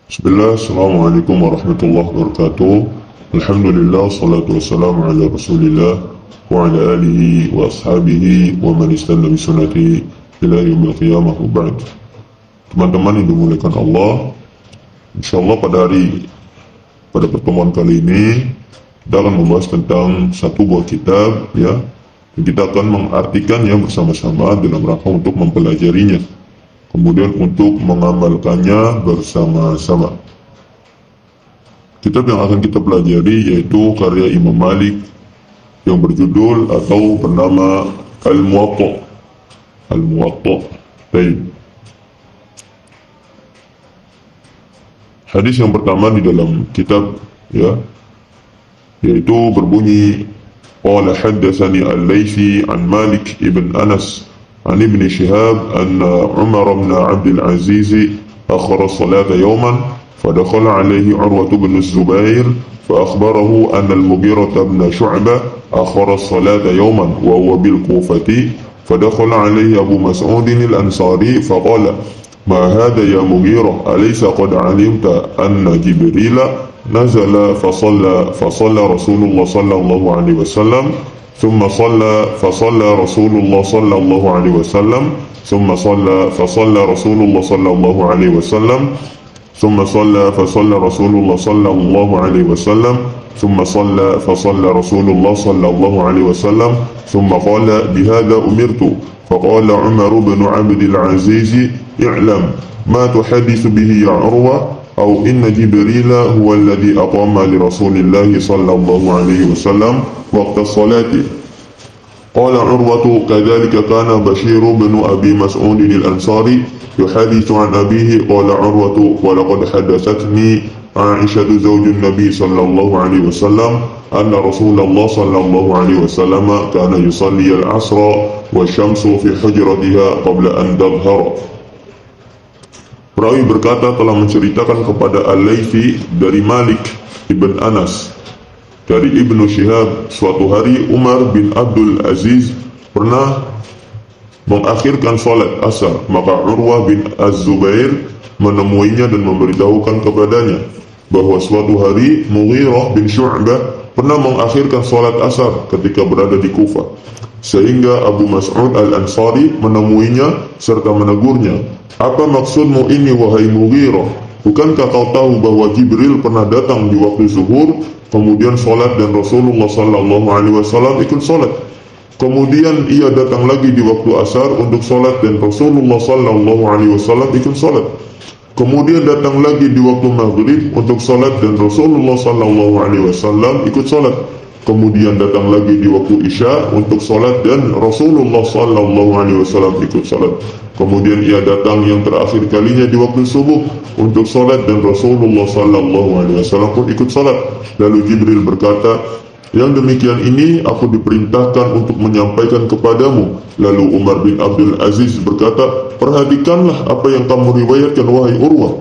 Bismillah, Assalamualaikum warahmatullahi wabarakatuh. Alhamdulillah, salatu wassalamu ala rasulillah wa ala alihi wa ashabihi wa man istana bisunati ila yaumil qiyamah wa ba'd. Teman-teman yang dimuliakan Allah, insyaallah pada pertemuan kali ini kita akan membahas tentang satu buah kitab ya. Kita akan mengartikannya bersama-sama dalam rangka untuk mempelajarinya, kemudian untuk mengamalkannya bersama-sama. Kitab yang akan kita pelajari yaitu karya Imam Malik yang berjudul atau bernama Al-Muwatta. Al-Muwatta. Baik. Hadis yang pertama di dalam kitab ya, yaitu berbunyi qala haddatsani al-Laitsi an Malik ibn Anas عن ابن شهاب أن عمر بن عبد العزيز أخر الصلاة يوما فدخل عليه عروة بن الزبير فأخبره أن المغيرة بن شعبة أخر الصلاة يوما وهو بالكوفة فدخل عليه أبو مسعود الأنصاري فقال ما هذا يا مغيرة أليس قد علمت أن جبريل نزل فصلى رسول الله صلى الله عليه وسلم ثم فصلى رسول الله صلى الله عليه وسلم ثم فصلى رسول الله صلى الله عليه وسلم ثم فصلى رسول الله صلى الله عليه وسلم ثم فصلى رسول الله صلى الله عليه وسلم ثم قال بهذا أمرت فقال عمر بن عبد العزيز اعلم ما تحدث به يا عروة أو إن جبريل هو الذي أقام لرسول الله صلى الله عليه وسلم وقت الصلاة. قال عروة كذلك كان بشير بن أبي مسعود الأنصاري يحدث عن أبيه قال عروة ولقد حدثتني عائشة زوج النبي صلى الله عليه وسلم أن رسول الله صلى الله عليه وسلم كان يصلي العصر والشمس في حجرتها قبل أن تظهر. Perawi berkata telah menceritakan kepada Al-Laitsi dari Malik ibn Anas dari Ibnu Syihab, suatu hari Umar bin Abdul Aziz pernah mengakhirkan salat asar, maka Urwah bin Az-Zubair menemuinya dan memberitahukan kepadanya bahwa suatu hari Mughirah bin Syu'bah pernah mengakhirkan salat asar ketika berada di Kufah, sehingga Abu Mas'ud Al-Ansari menemuinya serta menegurnya, apa maksudmu ini wahai Mughirah? Bukankah kau tahu bahwa Jibril pernah datang di waktu zuhur, kemudian salat dan Rasulullah sallallahu alaihi wasallam ikut salat. Kemudian ia datang lagi di waktu asar untuk salat dan Rasulullah sallallahu alaihi wasallam ikut salat. Kemudian datang lagi di waktu maghrib untuk salat dan Rasulullah sallallahu alaihi wasallam ikut salat. Kemudian datang lagi di waktu isya untuk salat dan Rasulullah sallallahu alaihi wasallam ikut salat. Kemudian ia datang yang terakhir kalinya di waktu subuh untuk salat dan Rasulullah sallallahu alaihi wasallam pun ikut salat. Lalu Jibril berkata, yang demikian ini aku diperintahkan untuk menyampaikan kepadamu. Lalu Umar bin Abdul Aziz berkata, perhatikanlah apa yang kamu riwayatkan wahai Urwah.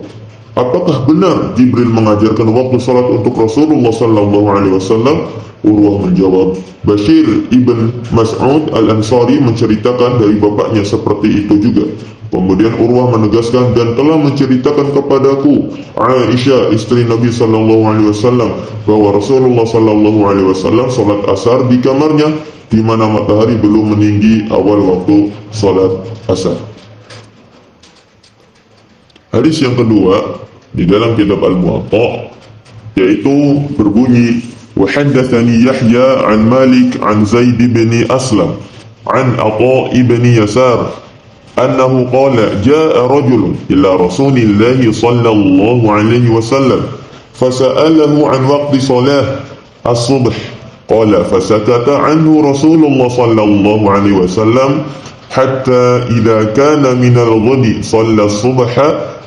Apakah benar Jibril mengajarkan waktu salat untuk Rasulullah sallallahu alaihi wasallam? Urwah menjawab, Bashir ibn Mas'ud Al-Ansari menceritakan dari bapaknya seperti itu juga. Kemudian Urwah menegaskan, dan telah menceritakan kepadaku Aisyah istri Nabi sallallahu alaihi wasallam bahwa Rasulullah sallallahu alaihi wasallam salat asar di kamarnya di mana matahari belum meninggi awal waktu salat asar. Hadis yang kedua di dalam kitab Al-Muwatta yaitu berbunyi وحدثني يحيى عن مالك عن زيد بن أسلم عن عطاء بن يسار أنه قال جاء رجل إلى رسول الله صلى الله عليه وسلم فسأله عن وقت صلاة الصبح قال فسكت عنه رسول الله صلى الله عليه وسلم حتى إذا كان من الغد صلى الصبح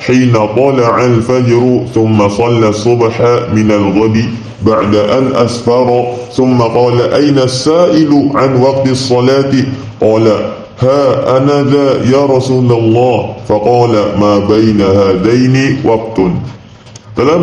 حين طلع الفجر ثم صلى الصبح من الغد بعد أن أسفر ثم قال أين السائل عن وقت الصلاة قال ها أنا ذا يا رسول الله فقال ما بين هذين وقت. Telah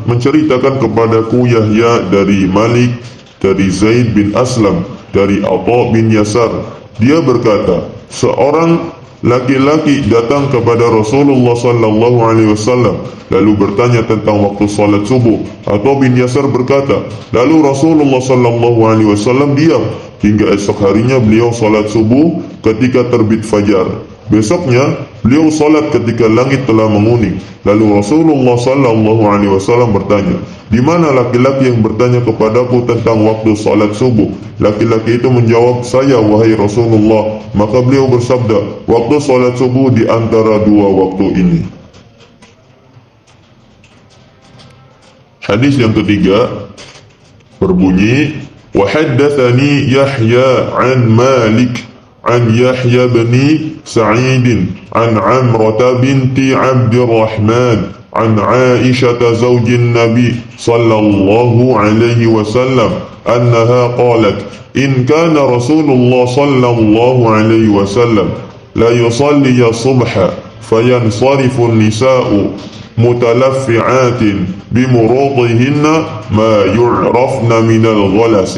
menceritakan kepadaku Yahya dari Malik, dari Zaid bin Aslam, dari Atha bin Yasar. Dia berkata, seorang laki-laki datang kepada Rasulullah sallallahu alaihi wasallam lalu bertanya tentang waktu salat subuh. Atha bin Yasar berkata, lalu Rasulullah sallallahu alaihi wasallam diam hingga esok harinya beliau salat subuh ketika terbit fajar. Besoknya beliau salat ketika langit telah menguning. Lalu Rasulullah sallallahu alaihi wasallam bertanya, di mana laki-laki yang bertanya kepadaku tentang waktu salat subuh? Laki-laki itu menjawab, saya wahai Rasulullah. Maka beliau bersabda, waktu salat subuh di antara dua waktu ini. Hadis yang ketiga berbunyi, wa haddatsani Yahya an Malik عن يحيى بن سعيد عن عمرة بنت عبد الرحمن عن عائشة زوج النبي صلى الله عليه وسلم أنها قالت إن كان رسول الله صلى الله عليه وسلم لا يصلي الصبح فينصرف النساء متلفعات بمروطهن ما يعرفن من الغلس.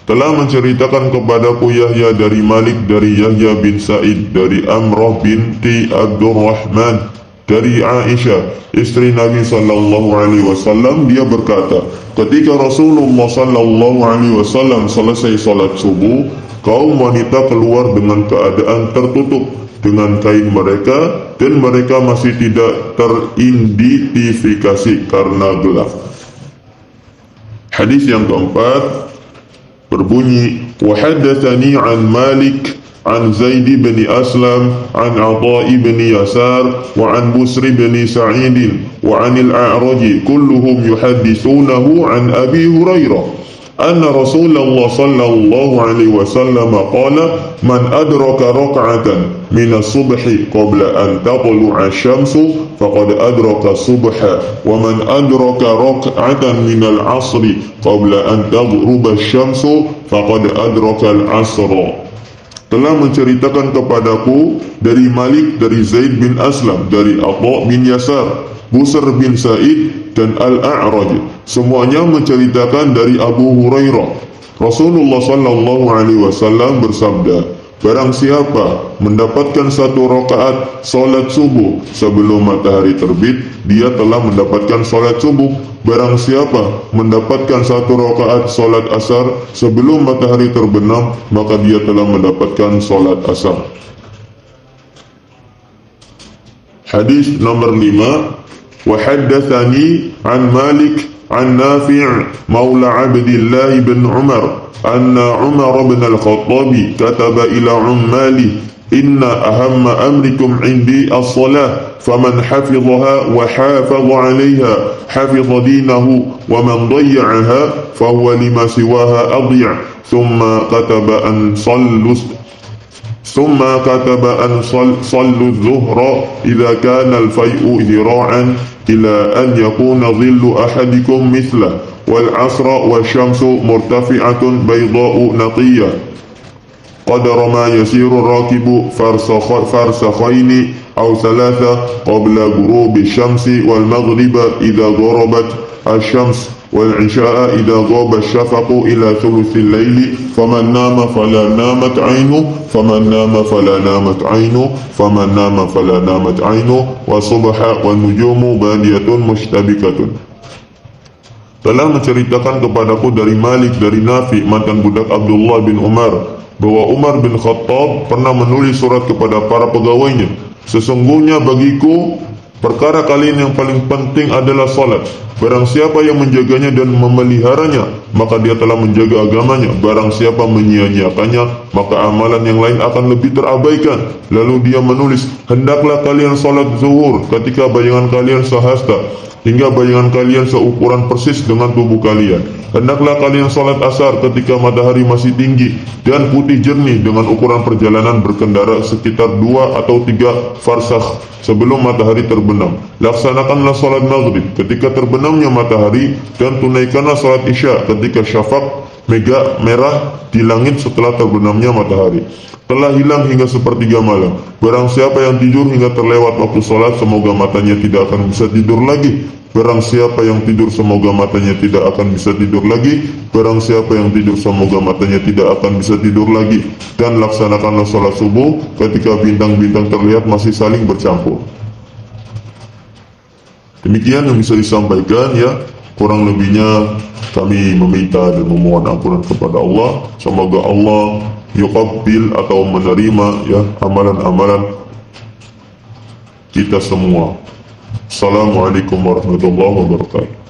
Telah menceritakan kepadaku Yahya dari Malik, dari Yahya bin Sa'id, dari Amrah binti Abdurrahman, dari Aisyah, istri Nabi sallallahu alaihi wasallam. Dia berkata, ketika Rasulullah sallallahu alaihi wasallam selesai salat subuh, kaum wanita keluar dengan keadaan tertutup dengan kain mereka dan mereka masih tidak teridentifikasi karena gelap. Hadis yang keempat berbunyi, wa haddatsani an Malik an Zaid bin Aslam an Atha bin Yasar wa an Busr bin Sa'id wa an al-A'raj kulluhum yuhaddithunahu an Abi Hurairah anna Rasulullah sallallahu alaihi wasallam qala man adraka rak'atan min as-subhi qabla an tatlu'a asy-syamsu faqad adraka as-subha wa man adraka rak'atan min al-'asri qabla an taghruba asy-syamsu faqad adraka al-'asra. Telah menceritakan kepadaku dari Malik, dari Zaid bin Aslam, dari Atha bin Yasar, Busr bin Sa'id dan Al-A'raj. Semuanya menceritakan dari Abu Hurairah. Rasulullah sallallahu alaihi wasallam bersabda, barang siapa mendapatkan satu rakaat salat subuh sebelum matahari terbit, dia telah mendapatkan salat subuh. Barang siapa mendapatkan satu rakaat salat asar sebelum matahari terbenam, maka dia telah mendapatkan salat asar. Hadis nomor 5. وحدثني عن مالك عن نافع مولى عبد الله بن عمر أن عمر بن الخطاب كتب إلى عماله إن أهم أمركم عندي الصلاة فمن حفظها وحافظ عليها حفظ دينه ومن ضيعها فهو لما سواها أضيع ثم كتب أن صلوا الظهر إذا كان الفيء ذراعا إلى أن يكون ظل أحدكم مثله والعصر والشمس مرتفعة بيضاء نقية قدر ما يسير الراكب فرسخين أو ثلاثة قبل غروب الشمس والمغرب إذا غربت الشمس والعشاء إذا غاب الشفق إلى ثلث الليل فمن نام فلا نامت عينه فمن نام فلا نامت عينه فمن نام فلا نامت عينه والصبح والنجوم بادية مشتبكة. Telah menceritakan kepadaku dari Malik, dari Nafi, mantan budak Abdullah bin Umar, bahwa Umar bin Khattab pernah menulis surat kepada para pegawainya, sesungguhnya bagiku perkara kalian yang paling penting adalah salat. Barang siapa yang menjaganya dan memeliharanya, maka dia telah menjaga agamanya. Barang siapa menyia-nyiakannya, maka amalan yang lain akan lebih terabaikan. Lalu dia menulis, hendaklah kalian salat zuhur ketika bayangan kalian sehasta, hingga bayangan kalian seukuran persis dengan tubuh kalian. Hendaklah kalian salat asar ketika matahari masih tinggi dan putih jernih dengan ukuran perjalanan berkendara sekitar 2 atau 3 farsakh sebelum matahari terbenam. Laksanakanlah salat maghrib ketika terbenamnya matahari dan tunaikanlah salat isya ketika syafaq merah di langit setelah terbenamnya matahari. Telah hilang hingga sepertiga malam. Barang siapa yang tidur hingga terlewat waktu salat, semoga matanya tidak akan bisa tidur lagi. Barang siapa yang tidur semoga matanya tidak akan bisa tidur lagi. Barang siapa yang tidur semoga matanya tidak akan bisa tidur lagi. Dan laksanakanlah sholat subuh ketika bintang-bintang terlihat masih saling bercampur. Demikian yang bisa disampaikan ya. Kurang lebihnya kami meminta dan memohon ampunan kepada Allah. Semoga Allah yuqabbil atau menerima ya amalan-amalan kita semua. Assalamualaikum warahmatullahi wabarakatuh.